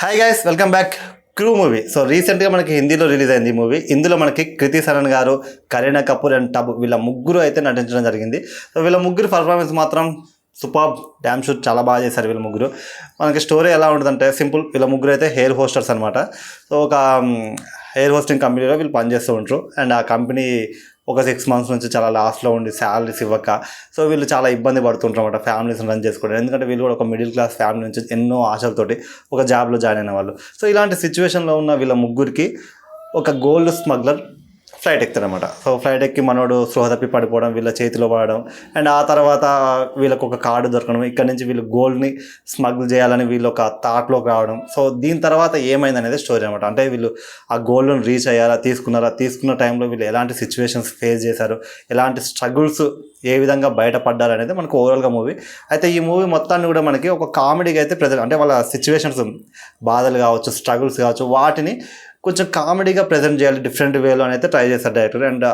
Hi guys, welcome back. Crew movie. So రీసెంట్గా మనకి హిందీలో రిలీజ్ అయింది ఈ మూవీ. ఇందులో మనకి కృతి సరన్ గారు, కరీనా కపూర్ అండ్ టబ్ వీళ్ళ ముగ్గురు అయితే నటించడం జరిగింది. సో వీళ్ళ ముగ్గురు పర్ఫార్మెన్స్ మాత్రం సూపర్, డ్యామ్ షూట్, చాలా బాగా చేశారు వీళ్ళ ముగ్గురు. మనకి స్టోరీ ఎలా ఉంటుందంటే సింపుల్. వీళ్ళ ముగ్గురు అయితే హెయిర్ హోస్టర్స్ అనమాట. సో ఒక హెయిర్ హోస్టింగ్ కంపెనీలో వీళ్ళు పనిచేస్తూ ఉంటారు. అండ్ ఆ కంపెనీ ఒక 6 months నుంచి చాలా లాస్ట్లో ఉండి శాలరీస్ ఇవ్వక సో వీళ్ళు చాలా ఇబ్బంది పడుతుంటారు అన్నమాట ఫ్యామిలీస్ని రన్ చేసుకోవడం. ఎందుకంటే వీళ్ళు కూడా ఒక మిడిల్ క్లాస్ ఫ్యామిలీ నుంచి ఎన్నో ఆశలతోటి ఒక జాబ్లో జాయిన్ అయిన వాళ్ళు. సో ఇలాంటి సిచ్యువేషన్లో ఉన్న వీళ్ళ ముగ్గురికి ఒక గోల్డ్ స్మగ్లర్ ఫ్లైట్ ఎక్కుతారనమాట. సో ఫ్లైట్ ఎక్కి మనోడు స్పృహ తప్పి పడిపోవడం, వీళ్ళ చేతిలో పడడం, అండ్ ఆ తర్వాత వీళ్ళకి ఒక కార్డు దొరకడం, ఇక్కడ నుంచి వీళ్ళు గోల్డ్ని స్మగ్ల్ చేయాలని వీళ్ళు ఒక థాట్లోకి రావడం. సో దీని తర్వాత ఏమైంది అనేది స్టోరీ అనమాట. అంటే వీళ్ళు ఆ గోల్డ్ని రీచ్ అయ్యారా, తీసుకున్న టైంలో వీళ్ళు ఎలాంటి సిచ్యువేషన్స్ ఫేస్ చేశారు, ఎలాంటి స్ట్రగుల్స్ ఏ విధంగా బయటపడ్డారు అనేది మనకు ఓవరాల్గా మూవీ. అయితే ఈ మూవీ మొత్తాన్ని కూడా మనకి ఒక కామెడీగా అయితే ప్రజెంట్, అంటే వాళ్ళ సిచ్యువేషన్స్, బాధలు కావచ్చు, స్ట్రగుల్స్ కావచ్చు, వాటిని కొంచెం కామెడీగా ప్రజెంట్ చేయాలి డిఫరెంట్ వేలో అని అయితే ట్రై చేశారు డైరెక్టర్. అండ్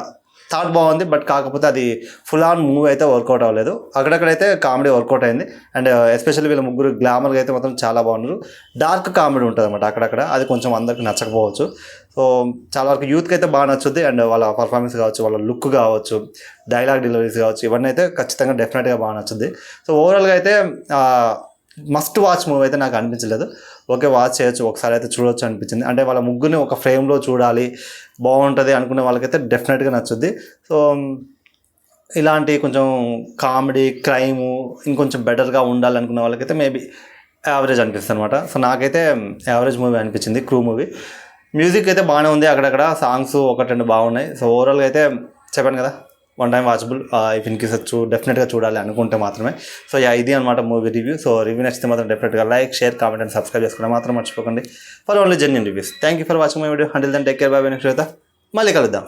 థాట్ బాగుంది, బట్ కాకపోతే అది ఫుల్ ఆన్ మూవీ అయితే వర్కౌట్ అవ్వలేదు. అక్కడక్కడైతే కామెడీ వర్కౌట్ అయింది. అండ్ ఎస్పెషల్లీ వీళ్ళ ముగ్గురు గ్లామర్గా అయితే మాత్రం చాలా బాగున్నారు. డార్క్ కామెడీ ఉంటుంది అనమాట అక్కడక్కడ, అది కొంచెం అందరికి నచ్చకపోవచ్చు. సో చాలా వరకు యూత్కి అయితే బాగా నచ్చుద్ది. అండ్ వాళ్ళ పర్ఫార్మెన్స్ కావచ్చు, వాళ్ళ లుక్ కావచ్చు, డైలాగ్ డెలివరీస్ కావచ్చు, ఇవన్నీ అయితే ఖచ్చితంగా డెఫినెట్గా బాగా నచ్చుద్ది. సో ఓవరాల్గా అయితే మస్ట్ వాచ్ మూవీ అయితే నాకు అనిపించలేదు. ఓకే, వాచ్ చేయొచ్చు, ఒకసారి అయితే చూడొచ్చు అనిపించింది. అంటే వాళ్ళ ముగ్గురిని ఒక ఫ్రేమ్లో చూడాలి, బాగుంటుంది అనుకునే వాళ్ళకైతే డెఫినెట్గా నచ్చుద్ది. సో ఇలాంటి కొంచెం కామెడీ, క్రైము ఇంకొంచెం బెటర్గా ఉండాలనుకునే వాళ్ళకైతే మేబీ యావరేజ్ అనిపిస్తుంది అనమాట. సో నాకైతే యావరేజ్ మూవీ అనిపించింది క్రూ మూవీ. మ్యూజిక్ అయితే బాగానే ఉంది, అక్కడక్కడ సాంగ్స్ ఒకటి రెండు బాగున్నాయి. సో ఓవరాల్గా అయితే చెప్పాను కదా, one time watchable. If in case డెఫినెట్గా చూడాలి అనుకుంటే మాత్రమే. సో ఇది అనమాట మూవీ రివ్యూ. సో రివ్యూ నచ్చితే మాత్రం డెఫినెట్గా like, share, comment and subscribe చేసుకోవడం మాత్రం మర్చిపోకండి. For only genuine reviews. Thank you for watching my video. Until then take care, bye bye. Next మళ్ళీ కలుద్దాం.